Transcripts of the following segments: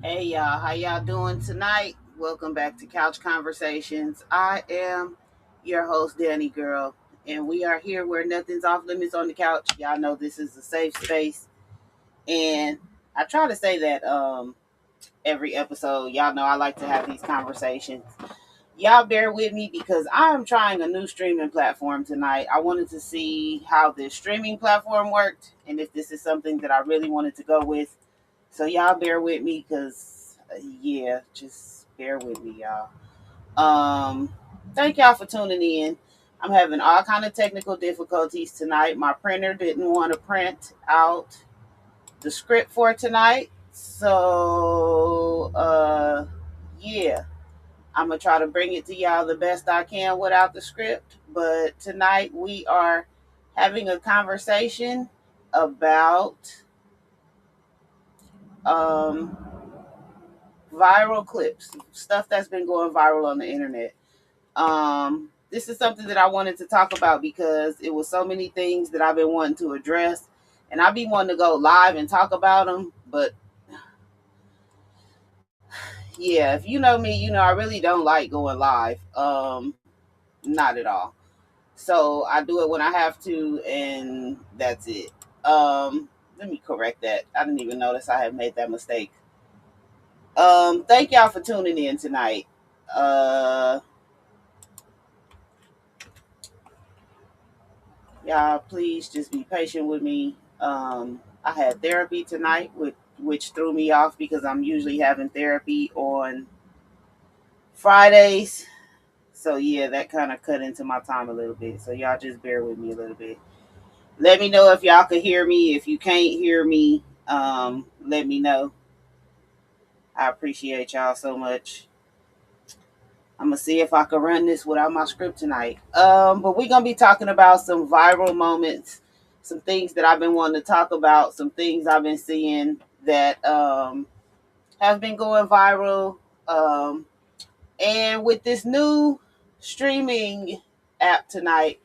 Hey y'all, how y'all doing tonight? Welcome back to Couch Conversations. I am your host, Danni Gyrl, and we are here where nothing's off limits on the couch. Y'all know this is a safe space, and I try to say that every episode. Y'all know I like to have these conversations. Y'all bear with me because I am trying a new streaming platform tonight. I wanted to see how this streaming platform worked and if this is something that I really wanted to go with. So y'all bear with me because yeah, just bear with me, y'all. Thank y'all for tuning in. I'm having all kind of technical difficulties tonight. My printer didn't want to print out the script for tonight. So yeah, I'm gonna try to bring it to y'all the best I can without the script. But tonight we are having a conversation about um viral clips, stuff that's been going viral on the internet. This is something that I wanted to talk about because it was so many things that I've been wanting to address, and I've been wanting to go live and talk about them. But yeah, if you know me, you know I really don't like going live. Not at all. So I do it when I have to, and that's it. Let me correct that. I didn't even notice I had made that mistake. Thank y'all for tuning in tonight. Uh, Y'all, please just be patient with me. I had therapy tonight, which threw me off because I'm usually having therapy on Fridays. So yeah, that kind of cut into my time a little bit. So y'all just bear with me a little bit. Let me know if y'all could hear me. If you can't hear me, let me know. I appreciate y'all so much. I'm gonna see if I can run this without my script tonight. But we're gonna be talking about some viral moments, some things that I've been wanting to talk about, some things I've been seeing that have been going viral. Um, and with this new streaming app tonight,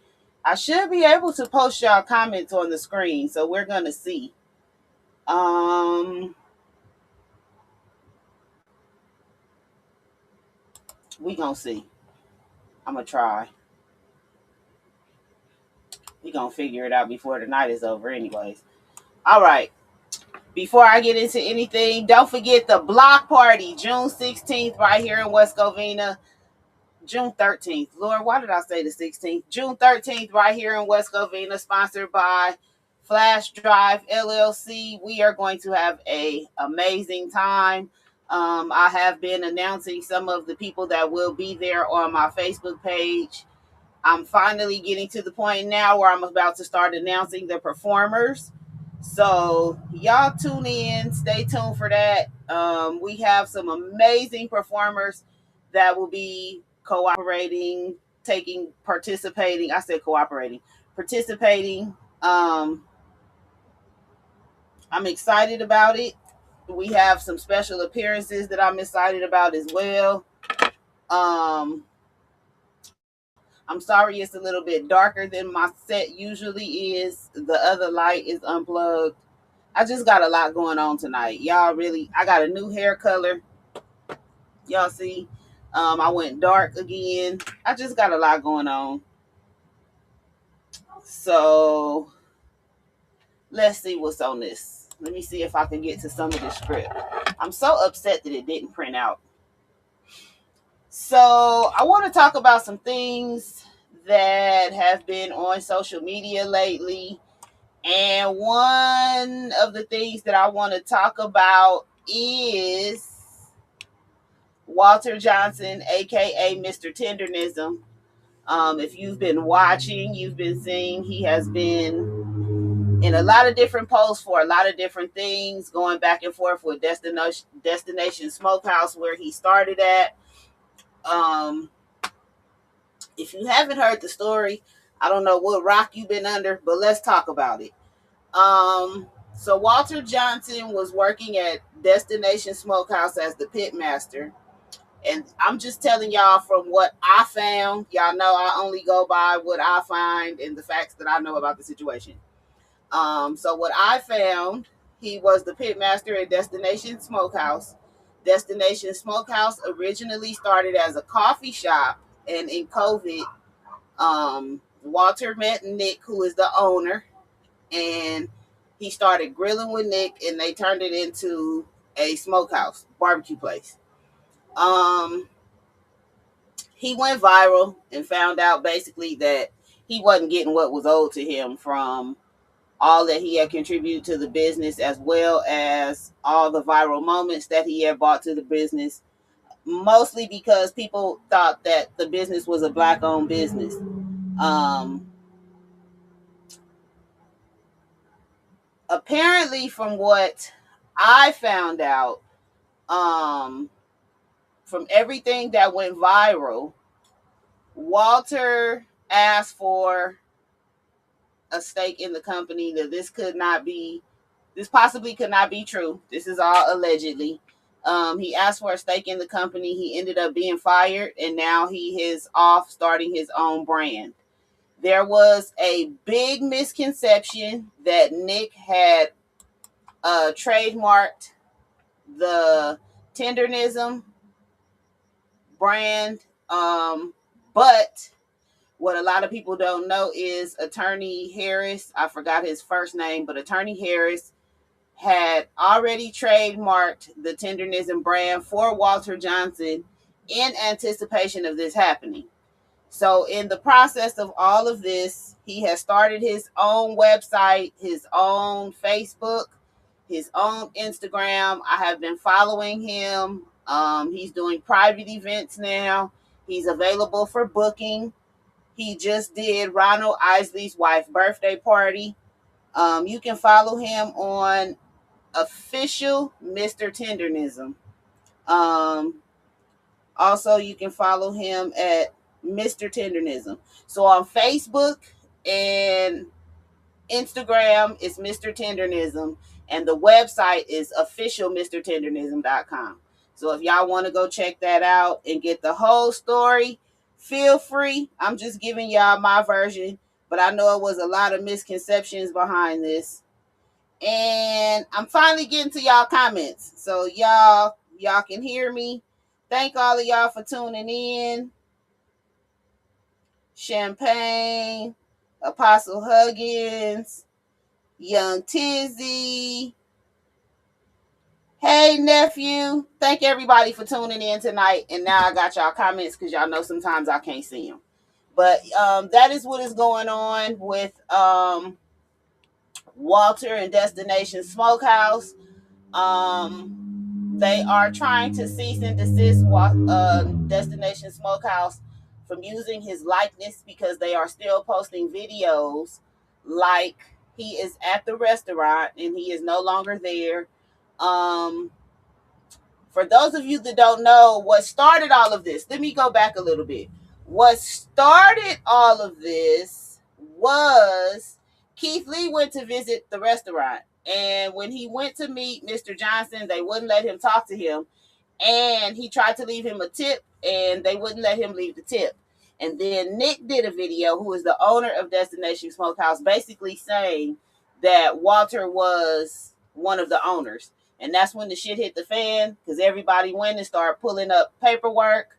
I should be able to post y'all comments on the screen. So we're gonna see. Um, we gonna see. I'm gonna try. We gonna figure it out before the night is over, anyways. All right. Before I get into anything, don't forget the block party, June 16th, right here in West Covina. June 13th. Lord, why did I say the 16th? June 13th, right here in West Covina, sponsored by Flash Drive LLC. We are going to have a amazing time. I have been announcing some of the people that will be there on my Facebook page. I'm finally getting to the point now where I'm about to start announcing the performers. So y'all tune in, stay tuned for that. We have some amazing performers that will be cooperating, participating. I said cooperating, participating. Um, I'm excited about it. We have some special appearances that I'm excited about as well. Um, I'm sorry it's a little bit darker than my set usually is. The other light is unplugged. I just got a lot going on tonight. Y'all really, I got a new hair color. Y'all see? I went dark again. I just got a lot going on. So let's see what's on this. Let me see if I can get to some of the script. I'm so upset that it didn't print out. So I want to talk about some things that have been on social media lately. And one of the things that I want to talk about is Walter Johnson, aka Mr. Tendernism. If you've been watching, you've been seeing he has been in a lot of different posts for a lot of different things, going back and forth with Destination Smokehouse, where he started at. Um, if you haven't heard the story, I don't know what rock you've been under, but let's talk about it. So Walter Johnson was working at Destination Smokehouse as the pit master. And I'm just telling y'all from what I found. Y'all know I only go by what I find and the facts that I know about the situation. So what I found, he was the pit master at Destination Smokehouse. Destination Smokehouse originally started as a coffee shop, and in COVID, Walter met Nick, who is the owner, and he started grilling with Nick, and they turned it into a smokehouse barbecue place. Um, he went viral and found out basically that he wasn't getting what was owed to him from all that he had contributed to the business, as well as all the viral moments that he had brought to the business, mostly because people thought that the business was a black owned business. Um, Apparently, from what I found out, um, from everything that went viral, Walter asked for a stake in the company. That this possibly could not be true. This is all allegedly. He asked for a stake in the company. He ended up being fired, and now he is off starting his own brand. There was a big misconception that Nick had trademarked the tendernism brand. But what a lot of people don't know is Attorney Harris, I forgot his first name, but Attorney Harris had already trademarked the tendernism brand for Walter Johnson in anticipation of this happening. So, in the process of all of this, he has started his own website, his own Facebook, his own Instagram. I have been following him. He's doing private events now. He's available for booking. He just did Ronald Isley's wife's birthday party. You can follow him on official Mr. Tendernism. Um, Also, you can follow him at Mr. Tendernism. So on Facebook and Instagram is Mr. Tendernism, and the website is officialmrtendernism.com. So if y'all want to go check that out and get the whole story, feel free. I'm just giving y'all my version, but I know it was a lot of misconceptions behind this. And I'm finally getting to y'all comments. So y'all can hear me. Thank all of y'all for tuning in. Champagne, Apostle Huggins, Young Tizzy. Hey, nephew. Thank everybody for tuning in tonight. And now I got y'all comments because y'all know sometimes I can't see them. But that is what is going on with Walter and Destination Smokehouse. They are trying to cease and desist Destination Smokehouse from using his likeness because they are still posting videos like he is at the restaurant and he is no longer there. For those of you that don't know what started all of this, let me go back a little bit. What started all of this was Keith Lee went to visit the restaurant. And when he went to meet Mr. Johnson, they wouldn't let him talk to him. And he tried to leave him a tip, and they wouldn't let him leave the tip. And then Nick did a video, who is the owner of Destination Smokehouse, basically saying that Walter was one of the owners. And that's when the shit hit the fan, because everybody went and started pulling up paperwork.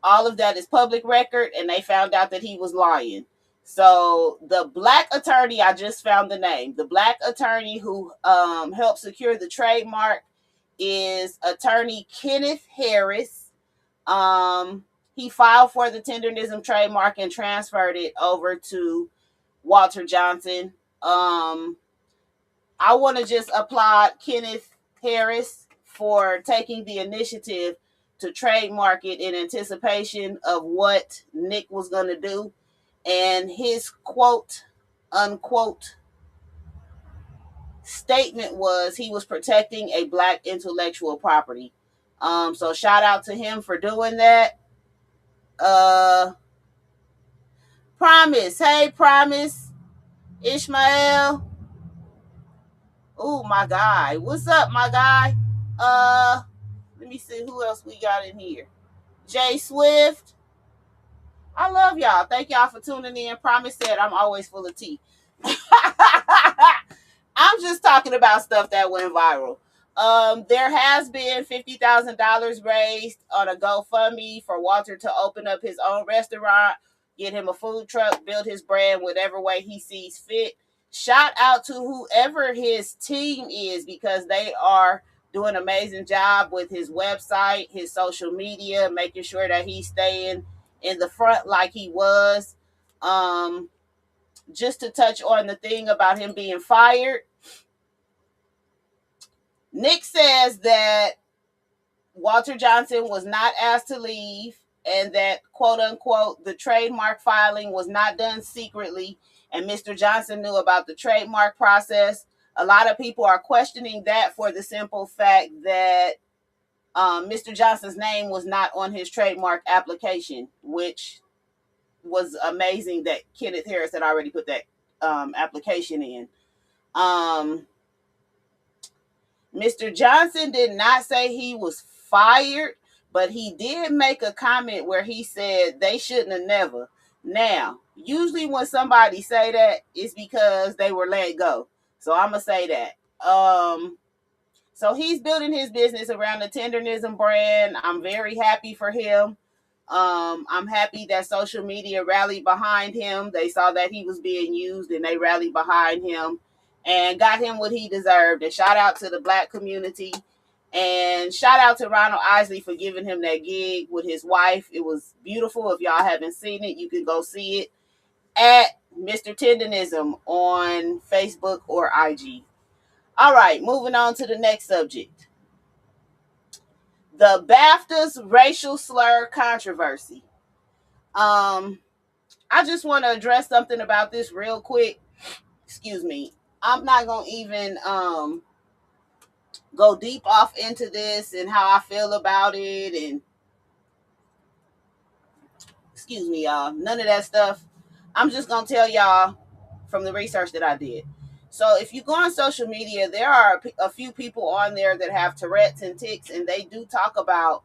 All of that is public record, and they found out that he was lying. So the black attorney, I just found the name. The black attorney who helped secure the trademark is Attorney Kenneth Harris. He filed for the tendernism trademark and transferred it over to Walter Johnson. I want to just applaud Kenneth Harris for taking the initiative to trademark it in anticipation of what Nick was going to do. And his quote, unquote, statement was he was protecting a black intellectual property. So shout out to him for doing that. Promise. Hey, Promise. Ishmael. Oh, my guy. What's up, my guy? Let me see who else we got in here. Jay Swift. I love y'all. Thank y'all for tuning in. Promise said I'm always full of tea. I'm just talking about stuff that went viral. There has been $50,000 raised on a GoFundMe for Walter to open up his own restaurant, get him a food truck, build his brand whatever way he sees fit. Shout out to whoever his team is, because they are doing an amazing job with his website, his social media, making sure that he's staying in the front like he was. Um, just to touch on the thing about him being fired, Nick says that Walter Johnson was not asked to leave, and that, quote unquote, the trademark filing was not done secretly, and Mr. Johnson knew about the trademark process. A lot of people are questioning that for the simple fact that Mr. Johnson's name was not on his trademark application, which was amazing that Kenneth Harris had already put that application in. Mr. Johnson did not say he was fired, but he did make a comment where he said they shouldn't have never. Now, usually when somebody say that, it's because they were let go. So I'm gonna say that. So he's building his business around the Tendernism brand. I'm very happy for him. I'm happy that social media rallied behind him. They saw that he was being used and they rallied behind him and got him what he deserved. And shout out to the Black community. And shout out to Ronald Isley for giving him that gig with his wife. It was beautiful. If y'all haven't seen it, you can go see it at Mr. Tendernism on Facebook or IG. All right, moving on to the next subject. The BAFTA's racial slur controversy. I just want to address something about this real quick. Excuse me. I'm not going to even go deep off into this and how I feel about it. And excuse me, y'all. None of that stuff. I'm just going to tell y'all from the research that I did. So if you go on social media, there are a few people on there that have Tourette's and tics, and they do talk about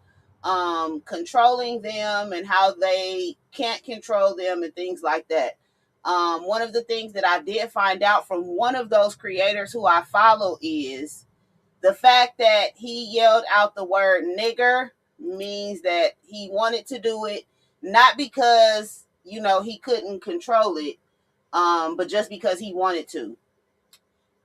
controlling them and how they can't control them and things like that. One of the things that I did find out from one of those creators who I follow is the fact that he yelled out the word nigger means that he wanted to do it, not because, he couldn't control it, but just because he wanted to.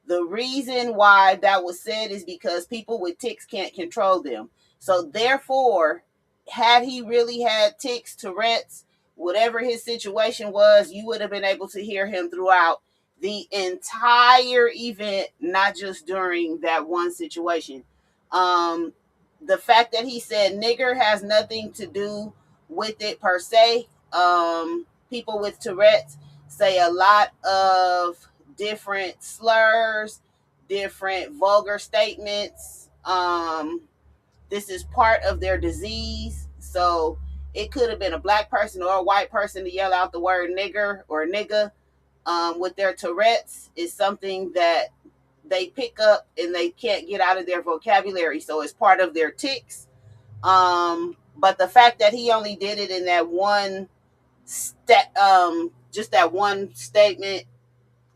The reason why that was said is because people with tics can't control them. So therefore, had he really had tics, Tourette's, whatever his situation was, you would have been able to hear him throughout the entire event, not just during that one situation. The fact that he said nigger has nothing to do with it per se. People with Tourette's say a lot of different slurs, different vulgar statements. This is part of their disease. So it could have been a black person or a white person to yell out the word nigger or nigga with their Tourette's is something that they pick up and they can't get out of their vocabulary. So it's part of their tics. But the fact that he only did it in that one just that one statement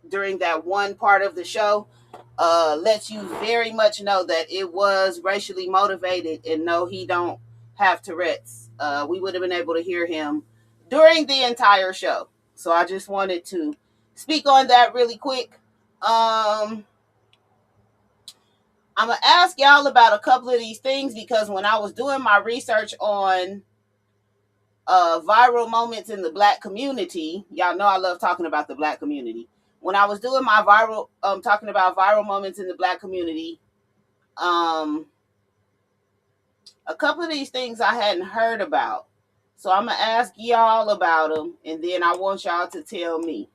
during that one part of the show lets you very much know that it was racially motivated, and no, he don't have Tourette's. We would have been able to hear him during the entire show. So I just wanted to speak on that really quick. I'm gonna ask y'all about a couple of these things, because when I was doing my research on viral moments in the Black community, y'all know I love talking about the Black community. When I was doing my talking about viral moments in the Black community, a couple of these things I hadn't heard about. So I'm going to ask y'all about them, and then I want y'all to tell me.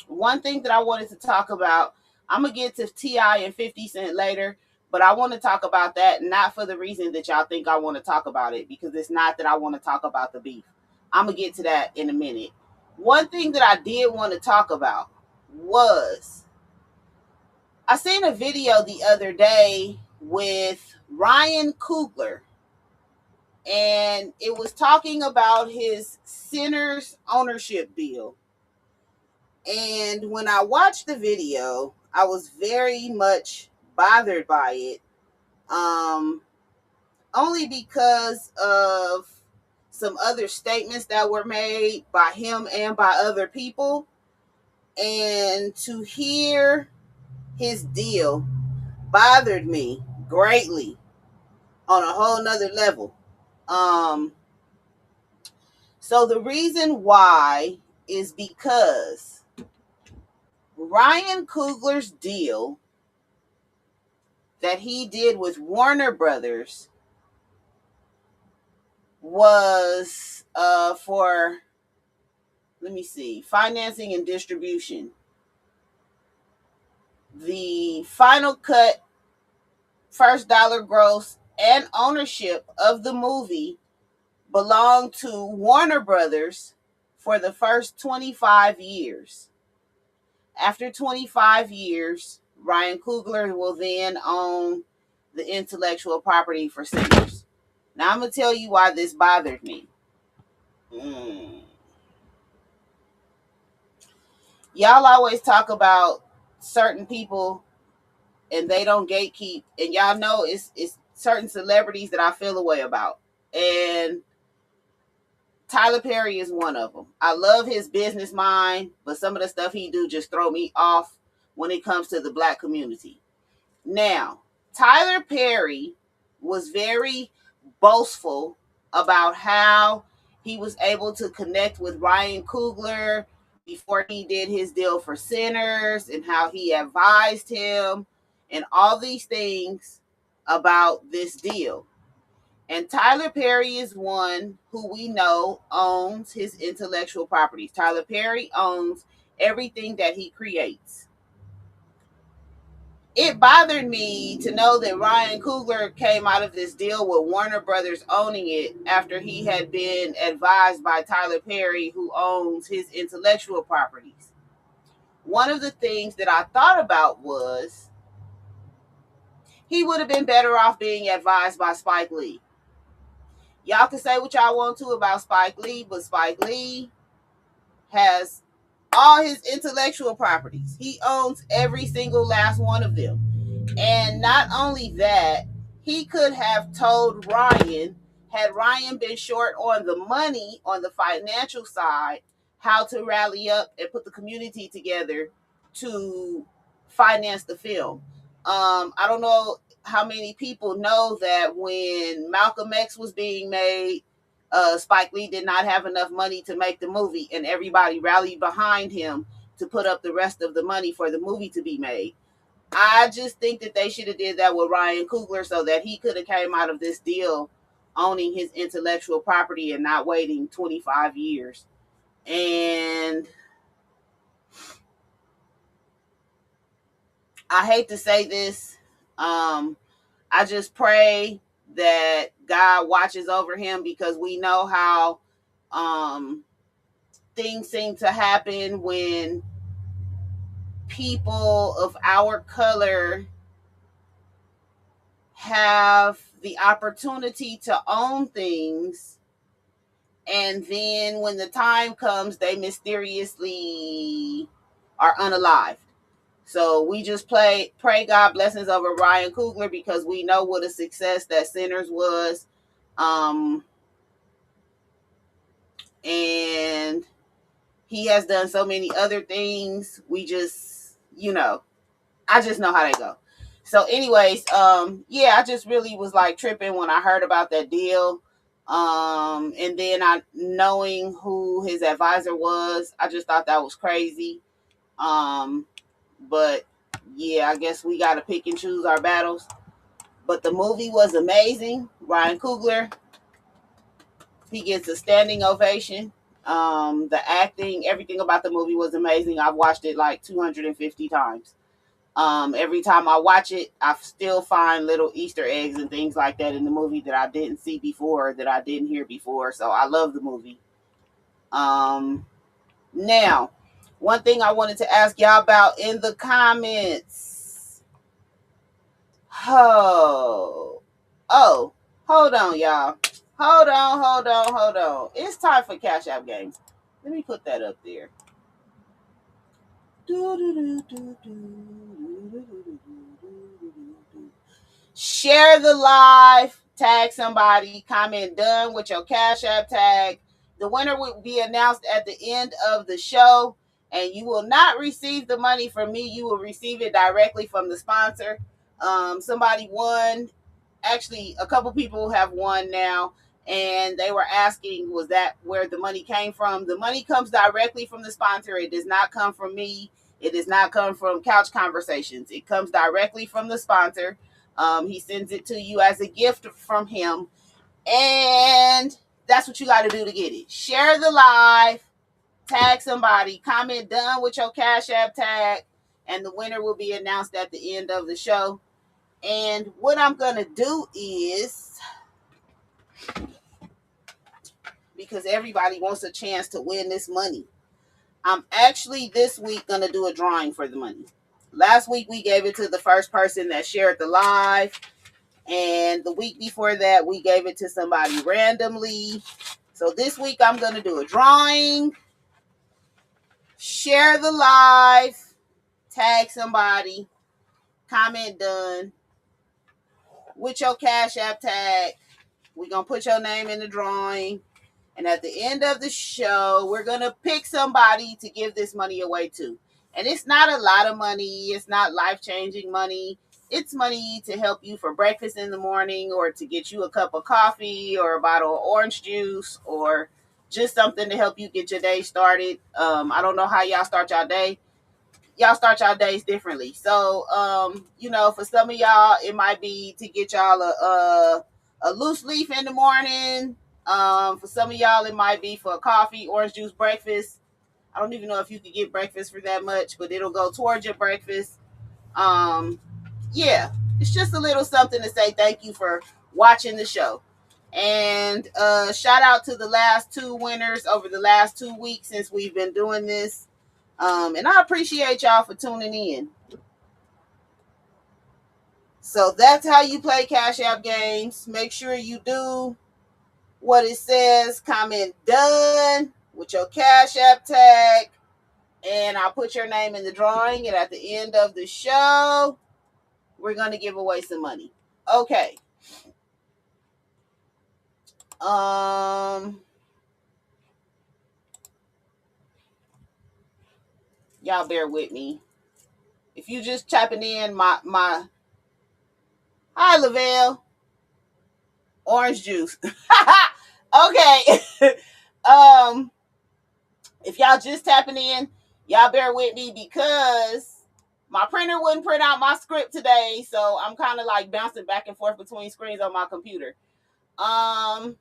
One thing that I wanted to talk about, I'm going to get to T.I. and 50 Cent later, but I want to talk about that not for the reason that y'all think I want to talk about it, because it's not that I want to talk about the beef. I'm going to get to that in a minute. One thing that I did want to talk about was I seen a video the other day with Ryan Coogler, and it was talking about his Sinners ownership bill. And when I watched the video, I was very much bothered by it. Um, Only because of some other statements that were made by him and by other people. And to hear his deal bothered me greatly on a whole nother level. Um, so the reason why is because Ryan Coogler's deal that he did with Warner Brothers was for, let me see, financing and distribution. The final cut, first dollar gross, and ownership of the movie belonged to Warner Brothers for the first 25 years. After 25 years, Ryan Coogler will then own the intellectual property for Sinners. Now, I'm going to tell you why this bothered me. Mm. Y'all always talk about certain people and they don't gatekeep. And y'all know it's certain celebrities that I feel a way about. And Tyler Perry is one of them. I love his business mind, but some of the stuff he do just throw me off when it comes to the black community. Now, Tyler Perry was very boastful about how he was able to connect with Ryan Coogler before he did his deal for Sinners and how he advised him and all these things about this deal. And Tyler Perry is one who we know owns his intellectual properties. Tyler Perry owns everything that he creates. It bothered me to know that Ryan Coogler came out of this deal with Warner Brothers owning it after he had been advised by Tyler Perry, who owns his intellectual properties. One of the things that I thought about was he would have been better off being advised by Spike Lee. Y'all can say what y'all want to about Spike Lee, but Spike Lee has all his intellectual properties. He owns every single last one of them. And not only that, he could have told Ryan, had Ryan been short on the money, on the financial side, how to rally up and put the community together to finance the film. I don't know how many people know that when Malcolm X was being made, Spike Lee did not have enough money to make the movie, and everybody rallied behind him to put up the rest of the money for the movie to be made. I just think that they should have did that with Ryan Coogler so that he could have came out of this deal owning his intellectual property and not waiting 25 years. And I hate to say this. I just pray that God watches over him, because we know how things seem to happen when people of our color have the opportunity to own things, and then when the time comes they mysteriously are unalived. So we just pray God blessings over Ryan Coogler, because we know what a success that Sinners was. And he has done so many other things. We just, I just know how they go. So anyways, yeah, I just really was like tripping when I heard about that deal. And then I knowing who his advisor was, I just thought that was crazy. But yeah, I guess we got to pick and choose our battles. But the movie was amazing. Ryan Coogler, he gets a standing ovation. The acting, everything about the movie was amazing. I've watched it like 250 times. Every time I watch it, I still find little Easter eggs and things like that in the movie that I didn't see before, that I didn't hear before. So I love the movie. Now, one thing I wanted to ask y'all about in the comments. Oh, hold on, y'all. Hold on. It's time for Cash App Games. Let me put that up there. Share the live, tag somebody, comment done with your Cash App tag. The winner will be announced at the end of the show, and you will not receive the money from me. You will receive it directly from the sponsor. Somebody won. Actually, a couple people have won now, and they were asking, was that where the money came from? The money comes directly from the sponsor. It does not come from me. It does not come from Couch Conversations. It comes directly from the sponsor. He sends it to you as a gift from him. And that's what you got to do to get it. Share the live, tag somebody, comment done with your Cash App tag, and the winner will be announced at the end of the show. And what I'm going to do is, because everybody wants a chance to win this money, I'm actually this week going to do a drawing for the money. Last week we gave it to the first person that shared the live. And the week before that, we gave it to somebody randomly. So this week, I'm going to do a drawing, share the live, tag somebody, comment done with your Cash App tag. We're going to put your name in the drawing. And at the end of the show, we're going to pick somebody to give this money away to. And it's not a lot of money. It's not life-changing money. It's money to help you for breakfast in the morning, or to get you a cup of coffee or a bottle of orange juice, or just something to help you get your day started. I don't know how y'all start your day. Y'all start y'all days differently. So, for some of y'all, it might be to get y'all a loose leaf in the morning. For some of y'all, it might be for a coffee, orange juice, breakfast. I don't even know if you could get breakfast for that much, but it'll go towards your breakfast. Yeah, it's just a little something to say thank you for watching the show. And shout out to the last two winners over the last 2 weeks since we've been doing this. And I appreciate y'all for tuning in. So that's how you play Cash App games. Make sure you do what it says. Comment done with your Cash App tag. And I'll put your name in the drawing. And at the end of the show, we're going to give away some money. Okay. Y'all bear with me. If you just tapping in, my hi Lavelle, orange juice. Okay. If y'all just tapping in, y'all bear with me because my printer wouldn't print out my script today, so I'm kind of like bouncing back and forth between screens on my computer. Now,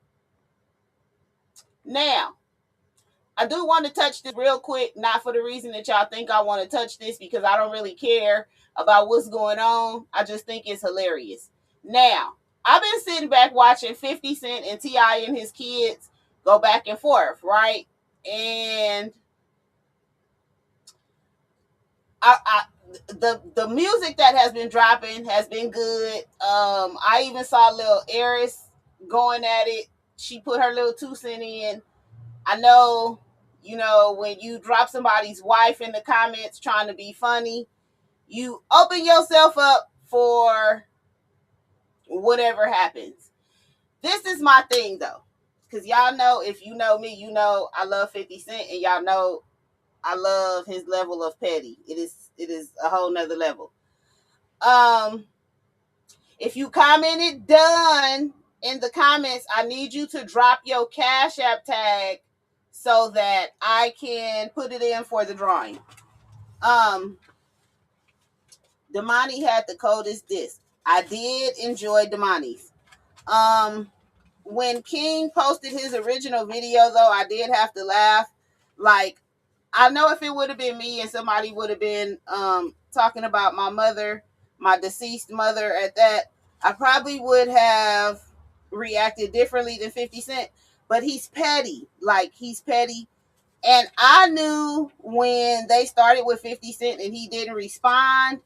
I do want to touch this real quick, not for the reason that y'all think I want to touch this, because I don't really care about what's going on. I just think it's hilarious. Now, I've been sitting back watching 50 Cent and T.I. and his kids go back and forth, right? And the music that has been dropping has been good. I even saw little Eris going at it. She put her little 2 cents in. I know, when you drop somebody's wife in the comments trying to be funny, you open yourself up for whatever happens. This is my thing, though. Because y'all know, if you know me, you know I love 50 Cent, and y'all know I love his level of petty. It is a whole nother level. If you commented done in the comments, I need you to drop your Cash App tag so that I can put it in for the drawing. Damani had the coldest disc. I did enjoy Damani's. When King posted his original video, though, I did have to laugh. Like, I know if it would have been me and somebody would have been talking about my mother, my deceased mother at that, I probably would have reacted differently than 50 Cent. But he's petty. Like, he's petty. And I knew when they started with 50 Cent and he didn't respond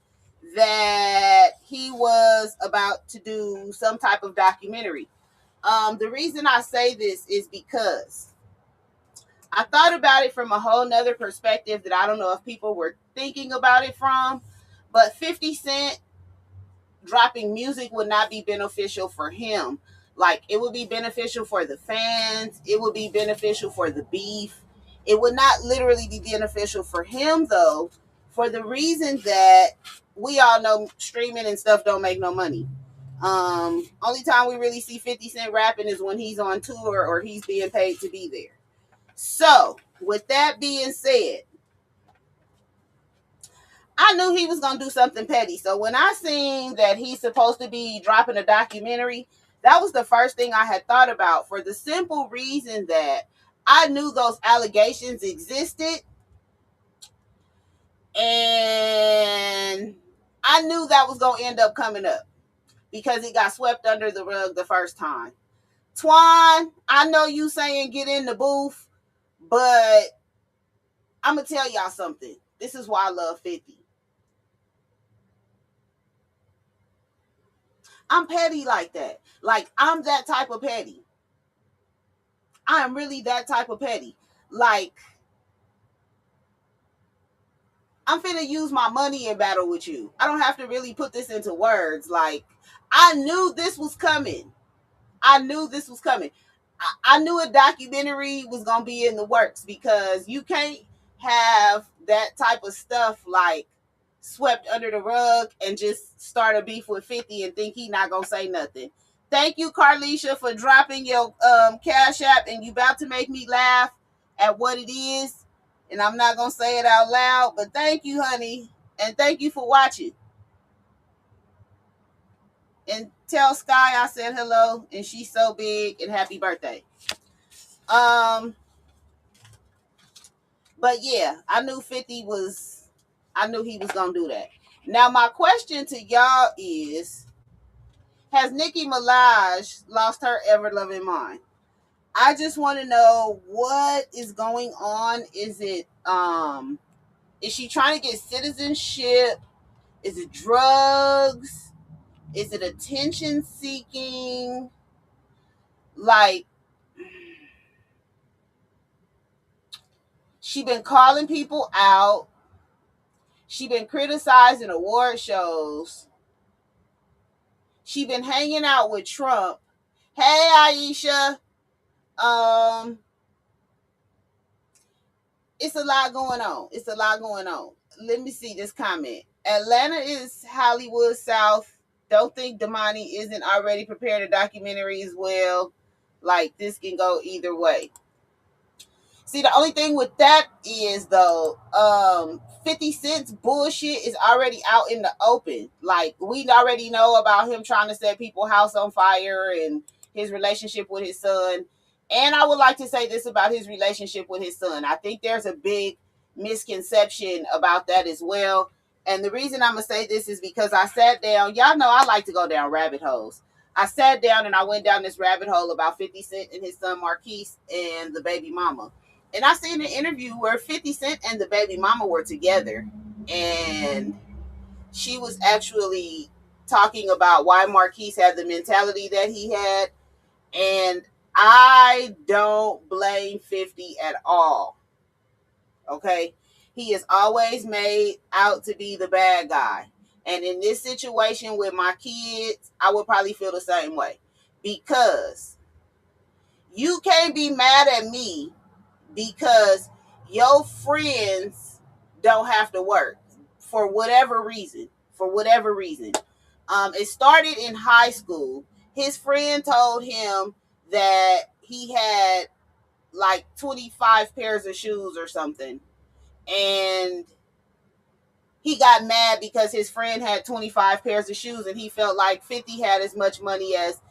that he was about to do some type of documentary. The reason I say this is because I thought about it from a whole nother perspective that I don't know if people were thinking about it from. But 50 Cent dropping music would not be beneficial for him. Like, it would be beneficial for the fans, it would be beneficial for the beef. It would not literally be beneficial for him, though, for the reason that we all know streaming and stuff don't make no money. Only time we really see 50 Cent rapping is when he's on tour or he's being paid to be there. So, with that being said, I knew he was gonna do something petty. So when I seen that he's supposed to be dropping a documentary, that was the first thing I had thought about, for the simple reason that I knew those allegations existed, and I knew that was gonna end up coming up because it got swept under the rug the first time. Twan, I know you saying get in the booth, but I'm gonna tell y'all something. This is why I love 50. I'm petty like that. Like, I'm that type of petty. I am really that type of petty. Like, I'm finna use my money in battle with you. I don't have to really put this into words. Like, I knew this was coming. I knew this was coming. I knew a documentary was gonna be in the works, because you can't have that type of stuff like swept under the rug and just start a beef with 50 and think he not gonna say nothing. Thank you, Carlisha, for dropping your cash app, and you about to make me laugh at what it is. And I'm not gonna say it out loud, but thank you, honey, and thank you for watching. And tell Sky I said hello, and she's so big, and happy birthday. Um, but yeah, I knew he was gonna do that. Now my question to y'all is, has Nicki Minaj lost her ever loving mind? I just want to know what is going on. Is she trying to get citizenship? Is it drugs? Is it attention seeking? Like, she been calling people out. She been criticizing award shows. She been hanging out with Trump. Hey, Aisha. Um, it's a lot going on. It's a lot going on. Let me see this comment. Atlanta is Hollywood South. Don't think Damani isn't already prepared a documentary as well. Like, this can go either way. See, the only thing with that is, though, 50 Cent's bullshit is already out in the open. Like, we already know about him trying to set people's house on fire and his relationship with his son. And I would like to say this about his relationship with his son. I think there's a big misconception about that as well. And the reason I'm going to say this is because I sat down. Y'all know I like to go down rabbit holes. I sat down and I went down this rabbit hole about 50 Cent and his son Marquise and the baby mama. And I seen an interview where 50 Cent and the baby mama were together. And she was actually talking about why Marquise had the mentality that he had. And I don't blame 50 at all. Okay? He is always made out to be the bad guy. And in this situation with my kids, I would probably feel the same way. Because you can't be mad at me because your friends don't have to work for whatever reason. For whatever reason. It started in high school. His friend told him that he had like 25 pairs of shoes or something. And he got mad because his friend had 25 pairs of shoes and he felt like 50 had as much money as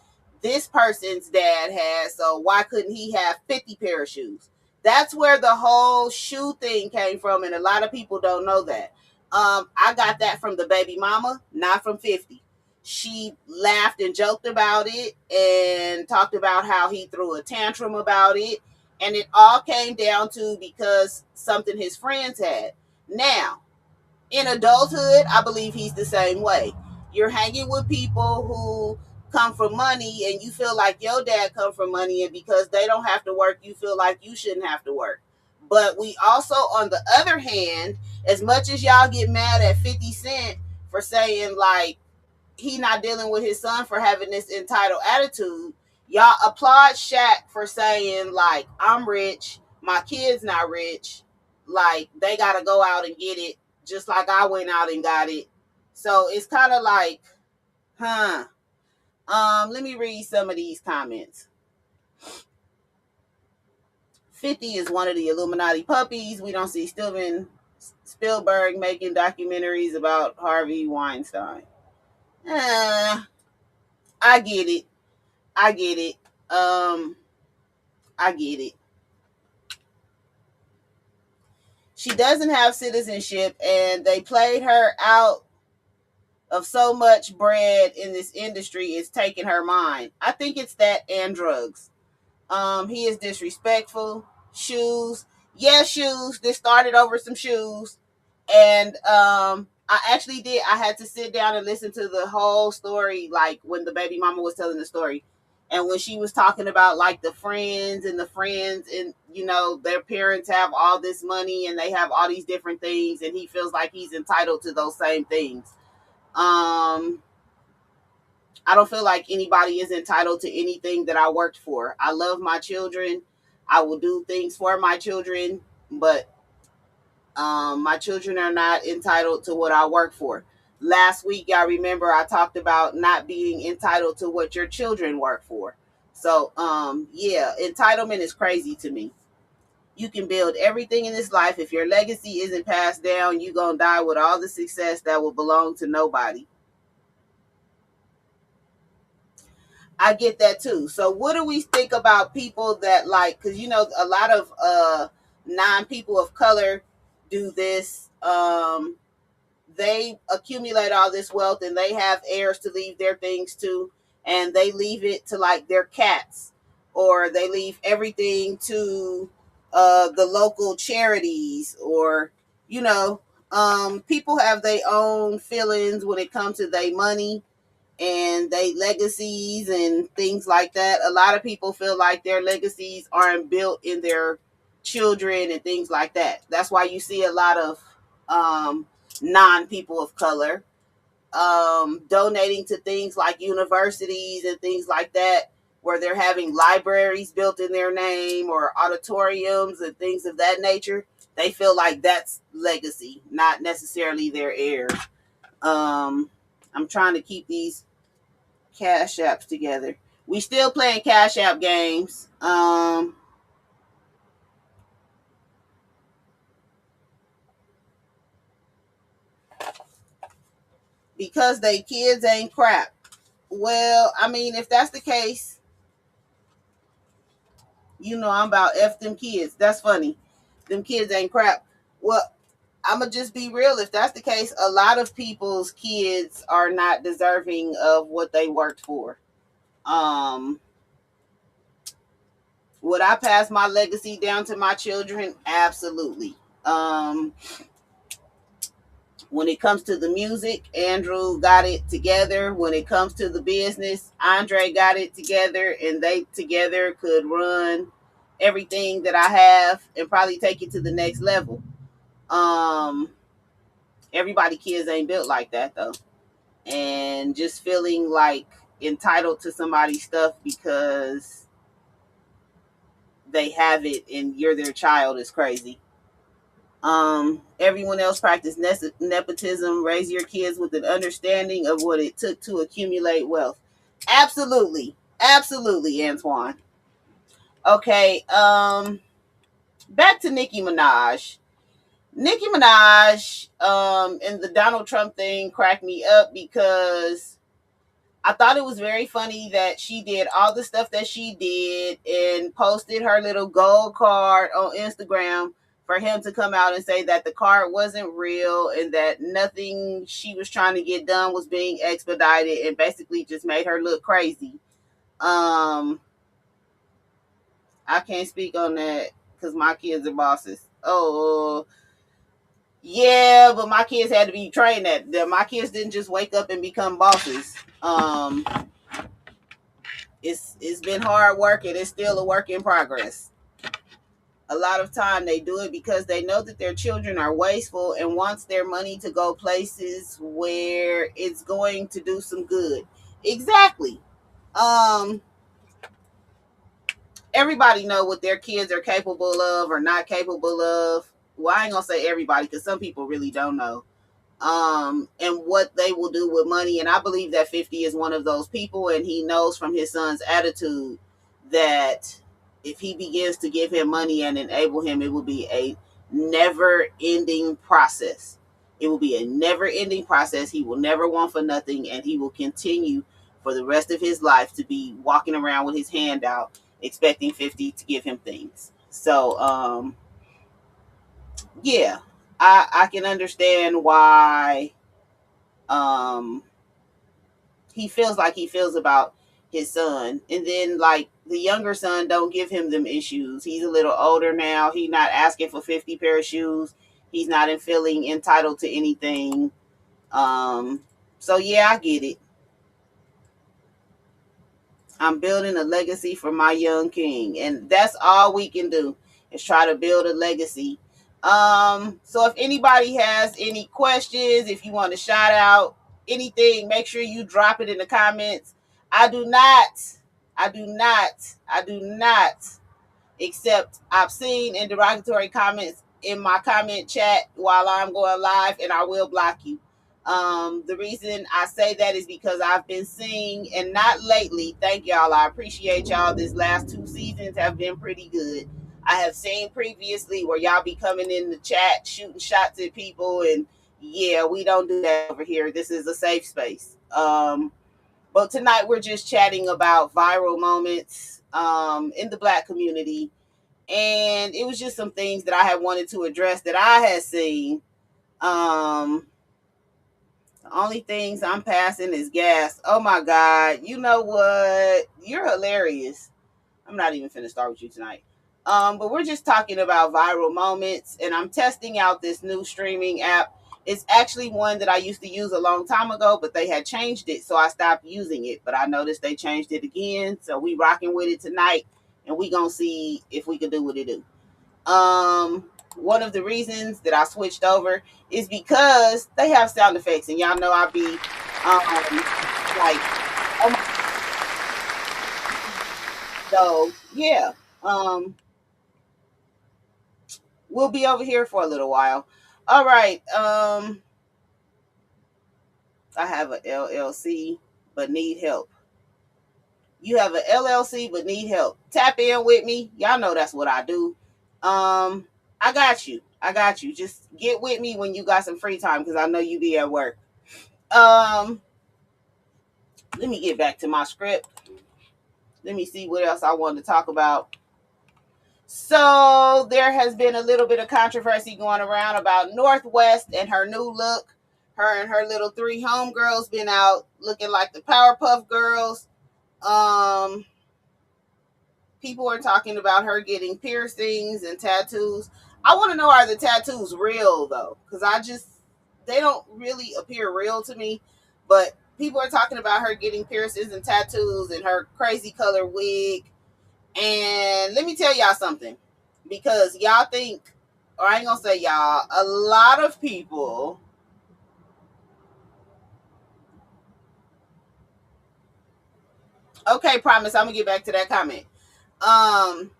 this person's dad had, so why couldn't he have 50 pair of shoes? That's where the whole shoe thing came from, and a lot of people don't know that. I got that from the baby mama, not from 50. She laughed and joked about it and talked about how he threw a tantrum about it, and it all came down to because something his friends had. Now, in adulthood, I believe he's the same way. You're hanging with people who come from money and you feel like your dad come from money, and because they don't have to work, you feel like you shouldn't have to work. But we also, on the other hand, as much as y'all get mad at 50 Cent for saying like he not dealing with his son for having this entitled attitude. Y'all applaud Shaq for saying, like, I'm rich, my kid's not rich, like they gotta go out and get it, just like I went out and got it. So it's kind of like, huh. Let me read some of these comments. 50 is one of the Illuminati puppies. We don't see Steven Spielberg making documentaries about Harvey Weinstein. I get it. I get it. I get it. She doesn't have citizenship, and they played her out of so much bread in this industry. It's taking her mind. I think it's that and drugs. He is disrespectful. Shoes. Yeah, shoes. This started over some shoes. And I actually did. I had to sit down and listen to the whole story, like when the baby mama was telling the story. And when she was talking about like the friends and their parents have all this money and they have all these different things and he feels like he's entitled to those same things. I don't feel like anybody is entitled to anything that I worked for. I love my children. I will do things for my children, but my children are not entitled to what I work for. Last week, y'all remember I talked about not being entitled to what your children work for. So, yeah, entitlement is crazy to me. You can build everything in this life. If your legacy isn't passed down, you're going to die with all the success that will belong to nobody. I get that too. So what do we think about people that like, because a lot of non-people of color do this. They accumulate all this wealth and they have heirs to leave their things to, and they leave it to like their cats, or they leave everything to the local charities, or people have their own feelings when it comes to their money and they legacies and things like that. A lot of people feel like their legacies aren't built in their children and things like that. That's why you see a lot of non-people of color donating to things like universities and things like that, where they're having libraries built in their name or auditoriums and things of that nature. They feel like that's legacy, not necessarily their heirs. I'm trying to keep these Cash Apps together. We still playing Cash App games. Because they kids ain't crap. Well, I mean, if that's the case, I'm about F them kids. That's funny. Them kids ain't crap. Well, I'm gonna just be real. If that's the case, a lot of people's kids are not deserving of what they worked for. Um, would I pass my legacy down to my children? Absolutely. Um, when it comes to the music, Andrew got it together. When it comes to the business, Andre got it together, and they together could run everything that I have and probably take it to the next level. Um, Everybody kids ain't built like that though, and just feeling like entitled to somebody's stuff because they have it and you're their child is crazy. Everyone else practice nepotism. Raise your kids with an understanding of what it took to accumulate wealth. Absolutely, absolutely, Antoine. Okay, back to Nicki Minaj. Nicki Minaj, and the Donald Trump thing cracked me up because I thought it was very funny that she did all the stuff that she did and posted her little gold card on Instagram for him to come out and say that the card wasn't real and that nothing she was trying to get done was being expedited, and basically just made her look crazy. Um, I can't speak on that because my kids are bosses. Oh, yeah, but my kids had to be trained that my kids didn't just wake up and become bosses. It's been hard work and it's still a work in progress. A lot of time they do it because they know that their children are wasteful and wants their money to go places where it's going to do some good. Exactly. Um, Everybody know what their kids are capable of or not capable of. Well, I ain't gonna say everybody because some people really don't know. And what they will do with money. And I believe that 50 is one of those people, and he knows from his son's attitude that if he begins to give him money and enable him, it will be a never ending process. It will be a never ending process. He will never want for nothing, and he will continue for the rest of his life to be walking around with his hand out, expecting 50 to give him things. So, yeah, I can understand why um he feels like he feels about his son. And then like the younger son don't give him them issues. He's a little older now. He's not asking for 50 pair of shoes. He's not in feeling entitled to anything. um so yeah, I get it. I'm building a legacy for my young king, and that's all we can do is try to build a legacy. So if anybody has any questions, if you want to shout out anything, make sure you drop it in the comments. I do not, I do not except obscene and derogatory comments in my comment chat while I'm going live, and I will block you. The reason I say that is because I've been seeing, and not lately, thank y'all, I appreciate y'all. This last 2 seasons have been pretty good. I have seen previously where y'all be coming in the chat shooting shots at people, and yeah, we don't do that over here. This is a safe space. But tonight we're just chatting about viral moments in the Black community, and it was just some things that I had wanted to address that I had seen. Um, the only things I'm passing is gas. Oh my God. You know what? You're hilarious. I'm not even finna start with you tonight. But we're just talking about viral moments, and I'm testing out this new streaming app. It's actually one that I used to use a long time ago, but they had changed it, so I stopped using it. But I noticed they changed it again, so we rocking with it tonight, and we gonna see if we can do what it do. One of the reasons that I switched over is because they have sound effects, and y'all know I be like, oh my, so yeah. We'll be over here for a little while. All right. I have a LLC but need help. You have an LLC but need help. Tap in with me. Y'all know that's what I do. I got you. I got you. Just get with me when you got some free time because I know you be at work. Um, Let me get back to my script. Let me see what else I want to talk about. So there has been a little bit of controversy going around about Northwest and her new look. Her and her little three homegirls been out looking like the Powerpuff Girls. Um, People are talking about her getting piercings and tattoos. I want to know, are the tattoos real though? Because they don't really appear real to me. But people are talking about her getting piercings and tattoos and her crazy color wig. And let me tell y'all something, because y'all think, or I ain't gonna say y'all, a lot of people. Okay, promise, I'm gonna get back to that comment. Um,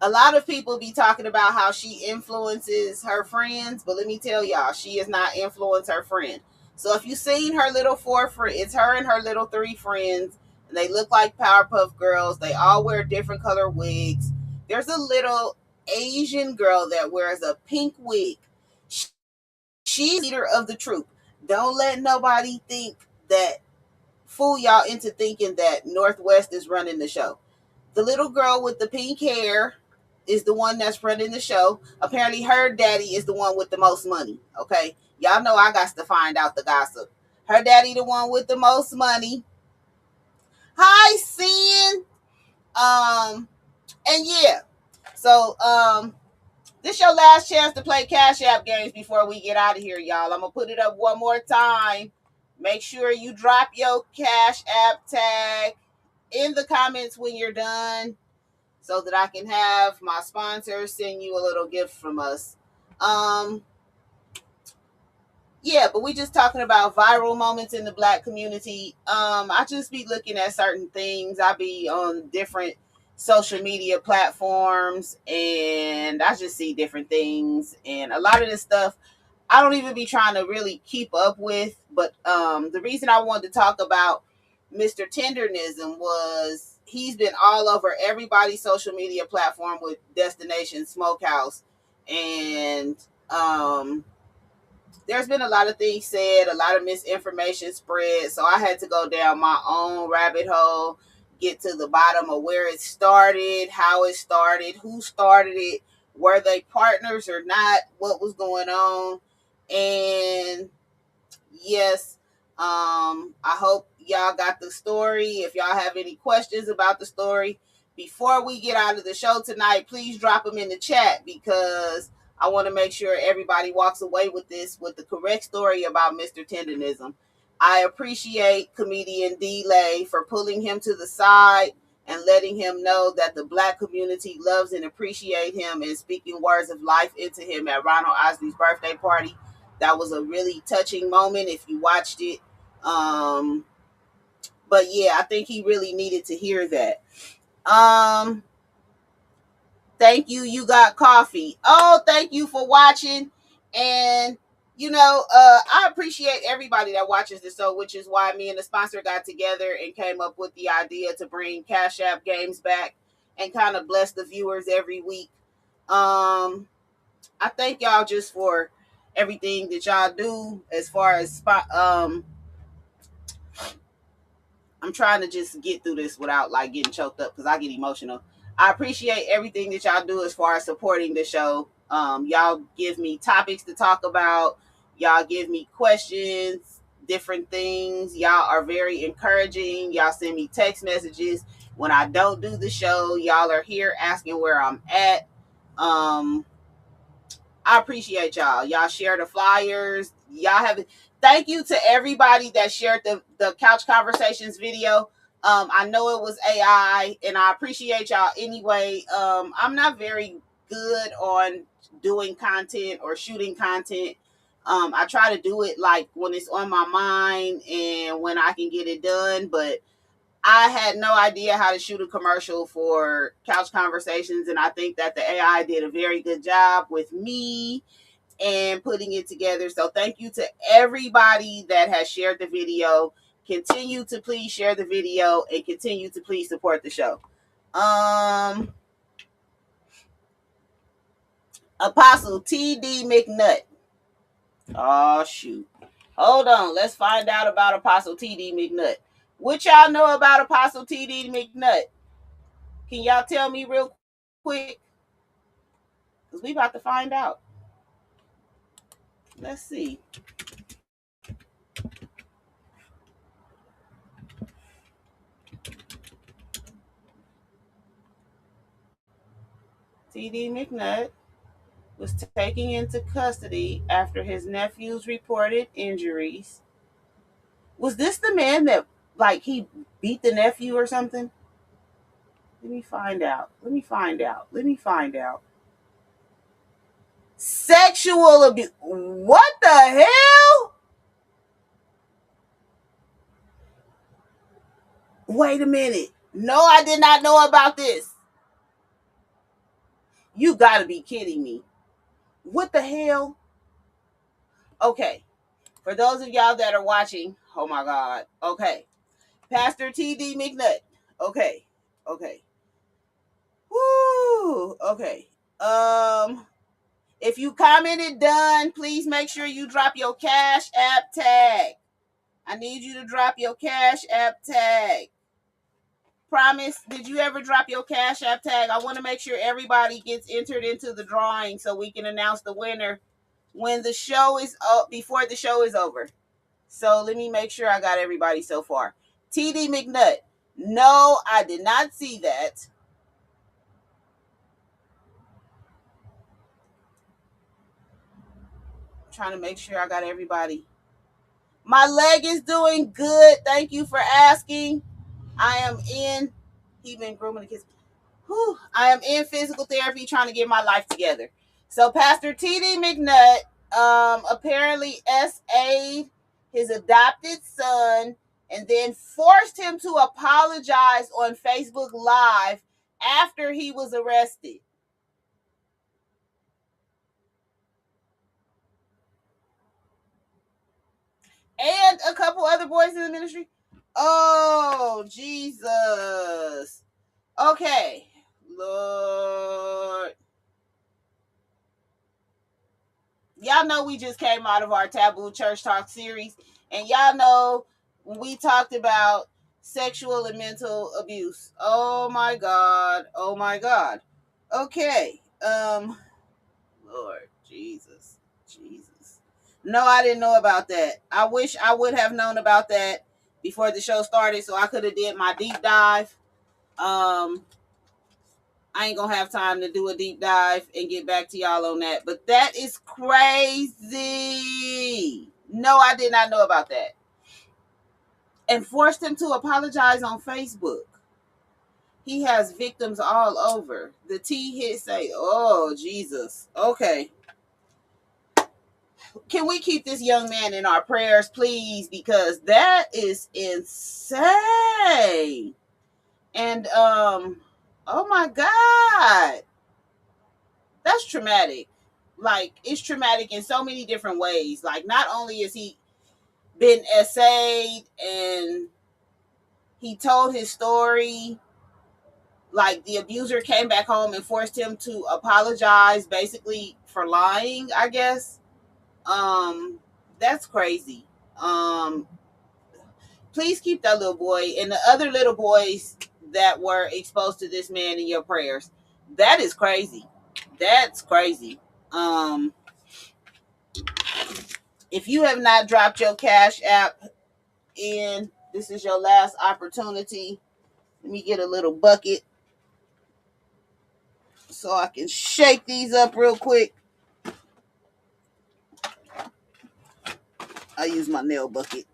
a lot of people be talking about how she influences her friends, but let me tell y'all, she is not influence her friend. So if you seen her little four friends, it's her and her little three friends, and they look like Powerpuff Girls. They all wear different color wigs. There's a little Asian girl that wears a pink wig. She's leader of the troop. Don't let nobody think that, fool y'all into thinking that Northwest is running the show. The little girl with the pink hair is the one that's running the show. Apparently, her daddy is the one with the most money. Okay, y'all know I got to find out the gossip. Her daddy, the one with the most money. Hi, Sin. And yeah. So, this your last chance to play Cash App games before we get out of here, y'all. I'm gonna put it up one more time. Make sure you drop your Cash App tag in the comments when you're done. so that I can have my sponsors send you a little gift from us. Um, yeah, but we just talking about viral moments in the Black community. I just be looking at certain things. I be on different social media platforms and I just see different things, and a lot of this stuff I don't even be trying to really keep up with. But the reason I wanted to talk about Mr. Tendernism was he's been all over everybody's social media platform with Destination Smokehouse, and um there's been a lot of things said, a lot of misinformation spread. So I had to go down my own rabbit hole, get to the bottom of where it started, how it started, who started it, were they partners or not, what was going on. And yes, I hope y'all got the story. If y'all have any questions about the story before we get out of the show tonight, please drop them in the chat, because I want to make sure everybody walks away with this, with the correct story about Mr. Tendenism. I appreciate comedian D-Lay for pulling him to the side and letting him know that the Black community loves and appreciate him, and speaking words of life into him at Ronald Isley's birthday party. That was a really touching moment if you watched it. Um, but yeah, I think he really needed to hear that. Um, Thank you. You got coffee. Oh, thank you for watching. And I appreciate everybody that watches the show, which is why me and the sponsor got together and came up with the idea to bring Cash App Games back and kind of bless the viewers every week. I thank y'all just for everything that y'all do as far as I'm trying to just get through this without like getting choked up, because I get emotional. I appreciate everything that y'all do as far as supporting the show. Y'all give me topics to talk about. Y'all give me questions, different things. Y'all are very encouraging. Y'all send me text messages when I don't do the show. Y'all are here asking where I'm at. I appreciate y'all. Y'all share the flyers. Y'all have. Thank you to everybody that shared the Couch Conversations video. I know it was AI, and I appreciate y'all anyway. I'm not very good on doing content or shooting content. I try to do it like when it's on my mind and when I can get it done, but I had no idea how to shoot a commercial for Couch Conversations, and I think that the AI did a very good job with me and putting it together. So thank you to everybody that has shared the video. Continue to please share the video and continue to please support the show. Apostle TD McNutt. Oh shoot. Hold on. Let's find out about Apostle TD McNutt. What y'all know about Apostle TD McNutt? Can y'all tell me real quick? Because we about to find out. Let's see. TD McNutt was taken into custody after his nephew's reported injuries. Was this the man that, like, he beat the nephew or something? Let me find out. Let me find out. Let me find out. Sexual abuse. What the hell? Wait a minute. No, I did not know about this. You gotta be kidding me. What the hell? Okay. For those of y'all that are watching, oh my God. Okay. Pastor TD McNutt. Okay. Okay. Woo. Okay. If you commented done, please make sure you drop your Cash App tag. I need you to drop your Cash App tag. Promise, did you ever drop your Cash App tag? I want to make sure everybody gets entered into the drawing so we can announce the winner when the show is up, before the show is over. So let me make sure I got everybody so far. TD McNutt. No, I did not see that. I'm trying to make sure I got everybody. My leg is doing good. Thank you for asking. I am in. He been grooming the kids. I am in physical therapy trying to get my life together. So Pastor T.D. McNutt apparently SA'd his adopted son and then forced him to apologize on Facebook Live after he was arrested. And a couple other boys in the ministry. Oh, Jesus. Okay. Lord. Y'all know we just came out of our Taboo Church Talk series. And y'all know when we talked about sexual and mental abuse. Oh my God. Oh my God. Okay. Lord Jesus. Jesus. No, I didn't know about that. I wish I would have known about that before the show started so I could have did my deep dive. I ain't gonna have time to do a deep dive and get back to y'all on that. But that is crazy. No, I did not know about that. And forced him to apologize on Facebook. He has victims all over. The T hit say, oh, Jesus. Okay. Can we keep this young man in our prayers, please? Because that is insane. And, oh my God. That's traumatic. Like, it's traumatic in so many different ways. Like, not only is he been essayed and he told his story, like the abuser came back home and forced him to apologize basically for lying, I guess. That's crazy. Please keep that little boy and the other little boys that were exposed to this man in your prayers. That is crazy. That's crazy. If you have not dropped your Cash App in, this is your last opportunity. Let me get a little bucket so I can shake these up real quick. I use my nail bucket.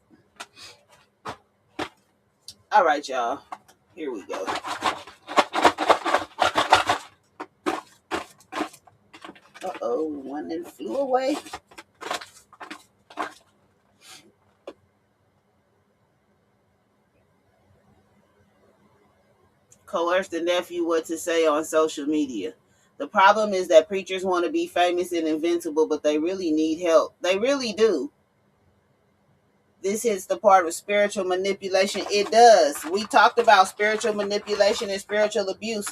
All right, y'all. Here we go. Uh-oh, one then flew away. Coerce the nephew what to say on social media. The problem is that preachers want to be famous and invincible, but they really need help. They really do. This hits the part of spiritual manipulation. It does. We talked about spiritual manipulation and spiritual abuse.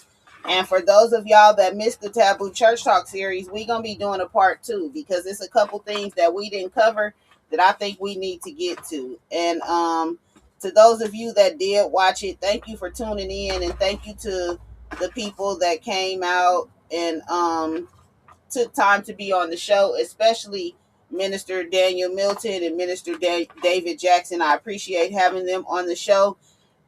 And for those of y'all that missed the Taboo Church Talk series, we're going to be doing a part 2 because it's a couple things that we didn't cover that I think we need to get to. And to those of you that did watch it, thank you for tuning in. And thank you to the people that came out and took time to be on the show, especially Minister Daniel Milton and Minister David Jackson. I appreciate having them on the show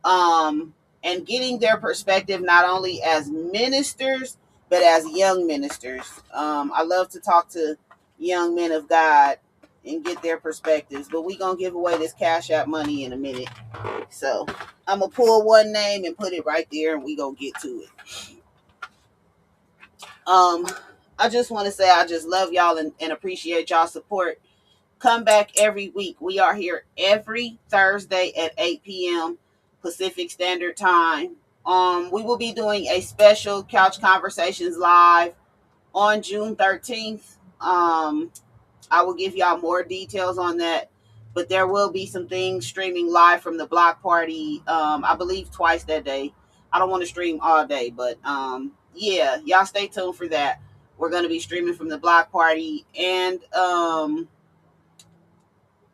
and getting their perspective not only as ministers, but as young ministers. I love to talk to young men of God and get their perspectives. But we're going to give away this Cash App money in a minute. So I'm going to pull one name and put it right there and we're going to get to it. I just want to say I just love y'all and appreciate y'all support. Come back every week. We are here every Thursday at 8 p.m. Pacific Standard Time. We will be doing a special Couch Conversations live on June 13th. I will give y'all more details on that. But there will be some things streaming live from the block party. I believe twice that day. I don't want to stream all day, but yeah, y'all stay tuned for that. We're going to be streaming from the block party. And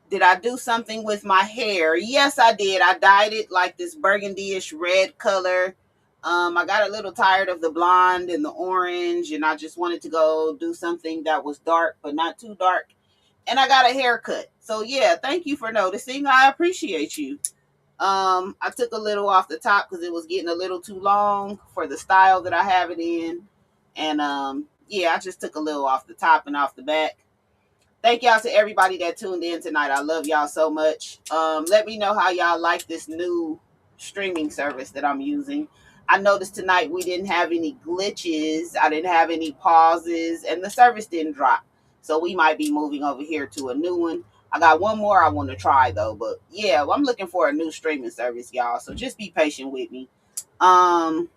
did I do something with my hair? Yes, I did. I dyed it like this burgundy-ish red color. I got a little tired of the blonde and the orange, and I just wanted to go do something that was dark, but not too dark. And I got a haircut. So yeah, thank you for noticing. I appreciate you. I took a little off the top because it was getting a little too long for the style that I have it in. And yeah, I just took a little off the top and off the back. Thank y'all to everybody that tuned in tonight. I love y'all so much. Let me know how y'all like this new streaming service that I'm using. I noticed tonight we didn't have any glitches. I didn't have any pauses, and the service didn't drop. So we might be moving over here to a new one. I got one more I want to try though, but yeah, I'm looking for a new streaming service, y'all. So just be patient with me. Um,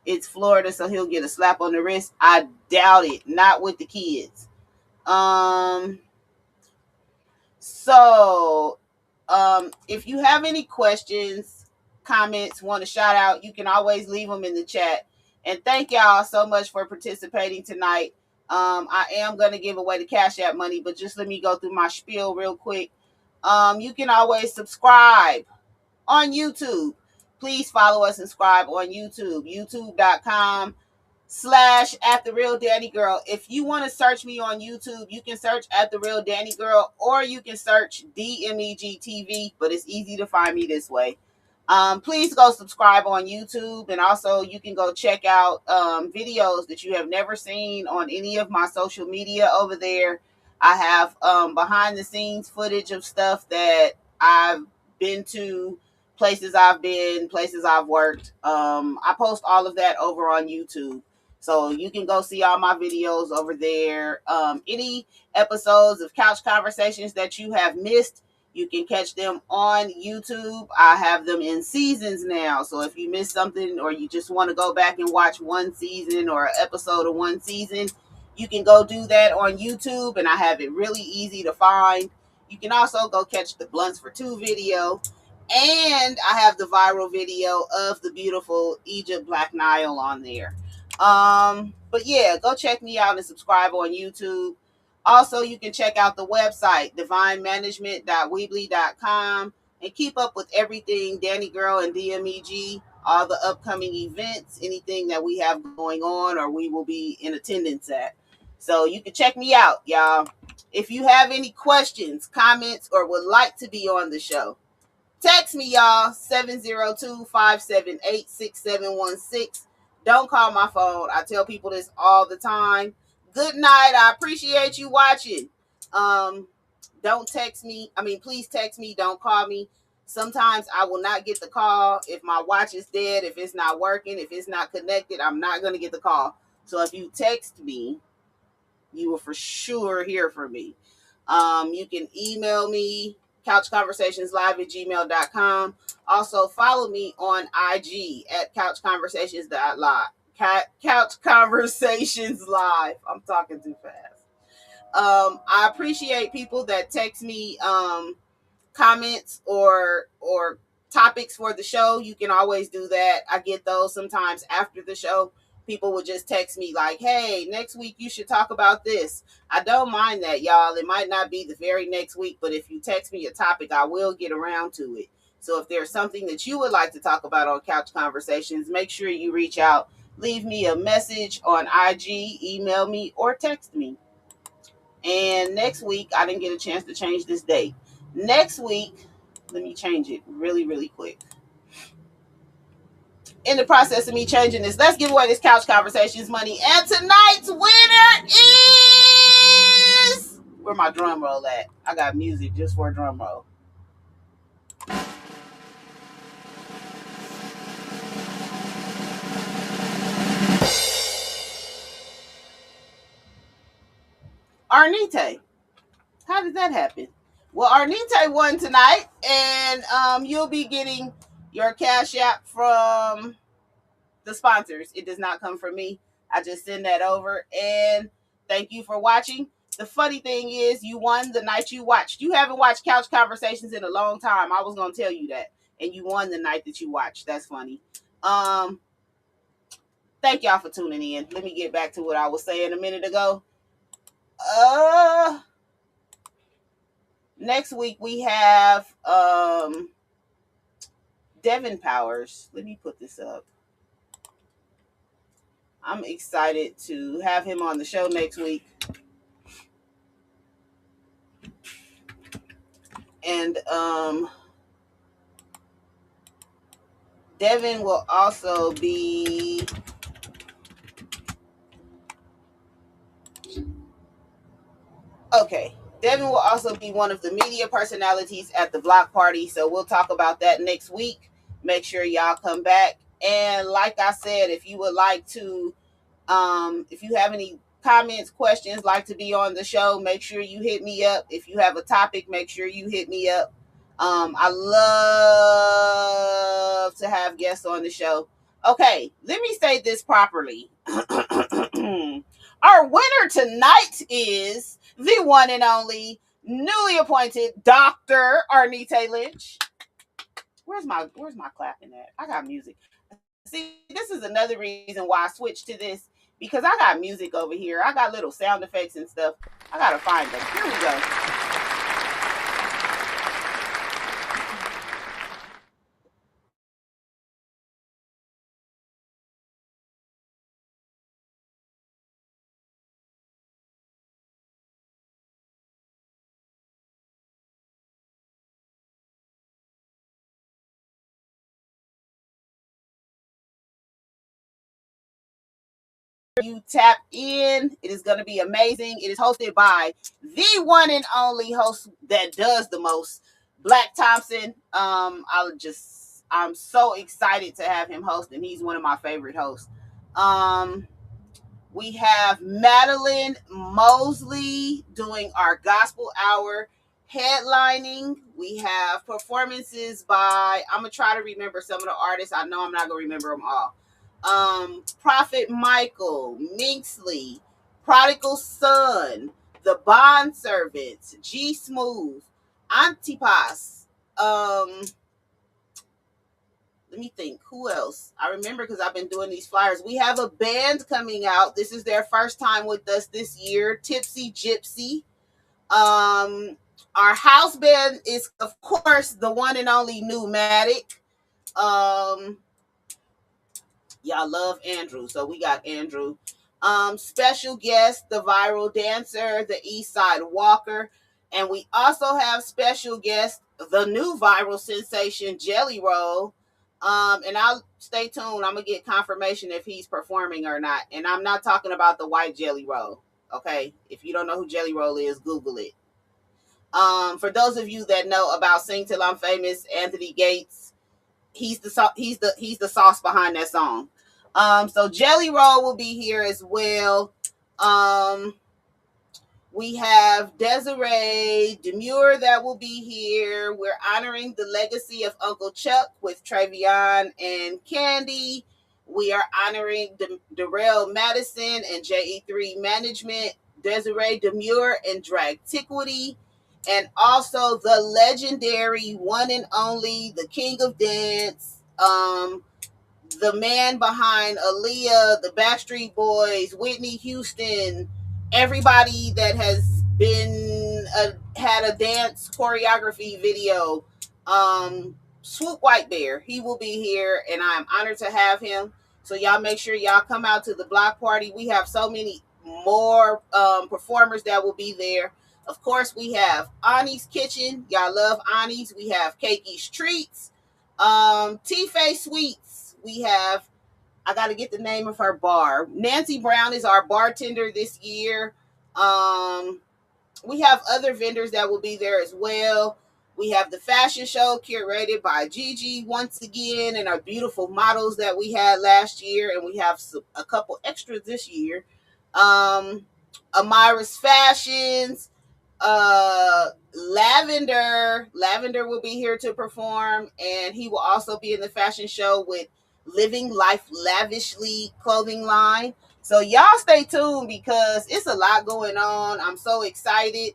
it's Florida, so he'll get a slap on the wrist. I doubt it. Not with the kids. Um, so if you have any questions, comments, want to shout out, you can always leave them in the chat. And thank y'all so much for participating tonight. I am going to give away the Cash App money, but just let me go through my spiel real quick. You can always subscribe on YouTube. Please follow us and subscribe on YouTube, youtube.com/@the-real-Danni-Gyrl. If you want to search me on YouTube, you can search at the real Danni Gyrl, or you can search DMEG TV, but it's easy to find me this way. Please go subscribe on YouTube, and also you can go check out videos that you have never seen on any of my social media over there. I have behind the scenes footage of stuff that I've been to, places I've been, places I've worked. I post all of that over on YouTube. So you can go see all my videos over there. Any episodes of Couch Conversations that you have missed, you can catch them on YouTube. I have them in seasons now. So if you missed something, or you just want to go back and watch one season or an episode of one season, you can go do that on YouTube, and I have it really easy to find. You can also go catch the Blunts for Two video. And I have the viral video of the beautiful Egypt Black Nile on there. But yeah, go check me out and subscribe on YouTube. Also, you can check out the website, divinemanagement.weebly.com, and keep up with everything Danni Gyrl and DMEG, all the upcoming events, anything that we have going on or we will be in attendance at. So you can check me out, y'all. If you have any questions, comments, or would like to be on the show, text me, y'all, 702-578-6716. Don't call my phone. I tell people this all the time. Good night. I appreciate you watching. Don't text me. Please text me. Don't call me. Sometimes I will not get the call. If my watch is dead, if it's not working, if it's not connected, I'm not going to get the call. So if you text me, you will for sure hear from me. You can email me, couchconversationslive@gmail.com. Also, follow me on IG at couchconversations.live. Couch Conversations Live. I'm talking too fast. I appreciate people that text me comments or topics for the show. You can always do that. I get those sometimes after the show. People would just text me like, hey, next week you should talk about this. I don't mind that, y'all. It might not be the very next week, but if you text me a topic, I will get around to it. So if there's something that you would like to talk about on Couch Conversations, make sure you reach out. Leave me a message on IG, email me, or text me. And next week, I didn't get a chance to change this date. Next week, let me change it really, really quick. In the process of me changing this, let's give away this Couch Conversations money. And tonight's winner is... Where my drum roll at? I got music just for a drum roll. Arnite. How did that happen? Well, Arnite won tonight, and you'll be getting your Cash App from the sponsors. It does not come from me. I just send that over, and thank you for watching. The funny thing is, you won the night you watched. You haven't watched Couch Conversations in a long time. I was going to tell you that, and you won the night that you watched. That's funny. Thank y'all for tuning in. Let me get back to what I was saying a minute ago. Next week we have Devin Powers. Let me put this up. I'm excited to have him on the show next week. And Devin will also be... Okay. Devin will also be one of the media personalities at the block party. So we'll talk about that next week. Make sure y'all come back. And like I said, if you would like to, if you have any comments, questions, like to be on the show, make sure you hit me up. If you have a topic, make sure you hit me up. I love to have guests on the show. Okay, let me say this properly. Our winner tonight is the one and only newly appointed Dr. Arnita Lynch. Where's my clapping at? I got music. See, this is another reason why I switched to this, because I got music over here. I got little sound effects and stuff. I gotta find them. Here we go. You tap in, it is going to be amazing. It is hosted by the one and only host that does the most, Black Thompson. I'm so excited to have him host, and he's one of my favorite hosts. We have Madeline Mosley doing our gospel hour headlining. We have performances by, I'm going to try to remember some of the artists. I know I'm not going to remember them all. Prophet Michael, Minksley, Prodigal Son, The Bond Servants, G Smooth, Antipas, let me think, who else? I remember because I've been doing these flyers. We have a band coming out. This is their first time with us this year, Tipsy Gypsy. Our house band is, of course, the one and only Pneumatic. Y'all love Andrew, so we got Andrew. Special guest, the viral dancer, the East Side Walker. And we also have special guest, the new viral sensation, Jelly Roll. And I'll stay tuned. I'm gonna get confirmation if he's performing or not. And I'm not talking about the white Jelly Roll. Okay, if you don't know who Jelly Roll is, Google it. For those of you that know about Sing Till I'm Famous, Anthony Gates, he's the sauce behind that song. So Jelly Roll will be here as well. We have Desiree Demure that will be here. We're honoring the legacy of Uncle Chuck with Travion and Candy. We are honoring Darrell Madison and JE3 Management, Desiree Demure and Dragtiquity, and also the legendary one and only, the King of Dance, the man behind Aaliyah, the Backstreet Boys, Whitney Houston, everybody that has been had a dance choreography video. Swoop White Bear, he will be here, and I'm honored to have him. So y'all make sure y'all come out to the block party. We have so many more performers that will be there. Of course, we have Ani's Kitchen. Y'all love Ani's. We have Cakey's Treats, T-Face Sweets. We have, I got to get the name of her bar. Nancy Brown is our bartender this year. We have other vendors that will be there as well. We have the fashion show curated by Gigi once again, and our beautiful models that we had last year, and we have a couple extras this year. Amira's Fashions, Lavender will be here to perform, and he will also be in the fashion show with Living Life Lavishly clothing line. So y'all stay tuned because it's a lot going on. I'm so excited.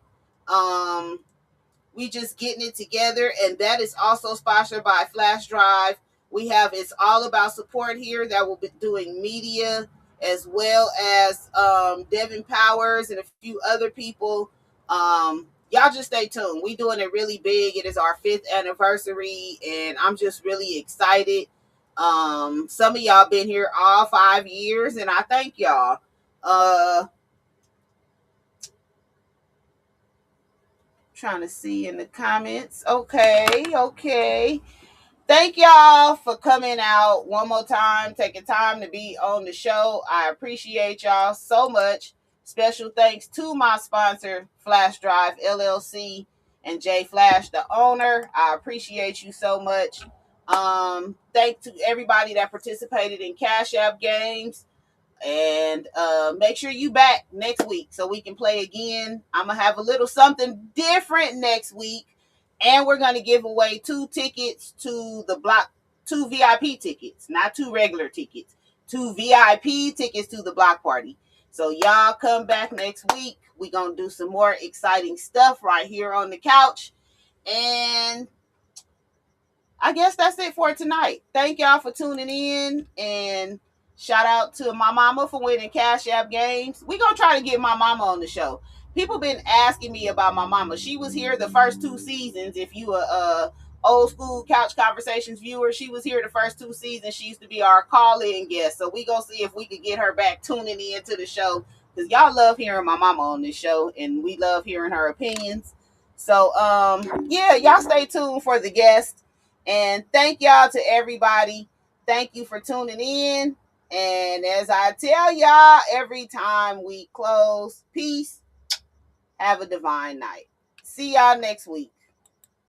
We just getting it together, and that is also sponsored by Flash Drive. We have It's All About Support here that will be doing media, as well as Devin Powers and a few other people. Y'all just stay tuned. We doing it really big. It is our 5th anniversary, and I'm just really excited. Some of y'all been here all 5 years, and I thank y'all. Trying to see in the comments. Okay. Thank y'all for coming out one more time, taking time to be on the show. I appreciate y'all so much. Special thanks to my sponsor, Flash Drive LLC, and Jay Flash, the owner. I appreciate you so much. Thank to everybody that participated in Cash App games. And make sure you back next week so we can play again. I'm gonna have a little something different next week, and we're gonna give away 2 VIP tickets, not 2 regular tickets, 2 VIP tickets to the block party. So y'all come back next week. We gonna do some more exciting stuff right here on the couch, and I guess that's it for tonight. Thank y'all for tuning in, and shout out to my mama for winning Cash App games. We gonna try to get my mama on the show. People been asking me about my mama. She was here the first 2 seasons. If you a old school couch conversations viewer, she was here the first 2 seasons. She used to be our call-in guest. So we gonna see if we could get her back tuning in to the show, because y'all love hearing my mama on this show, and we love hearing her opinions. So yeah, y'all stay tuned for the guest. And thank y'all to everybody. Thank you for tuning in. And as I tell y'all every time we close, peace. Have a divine night. See y'all next week.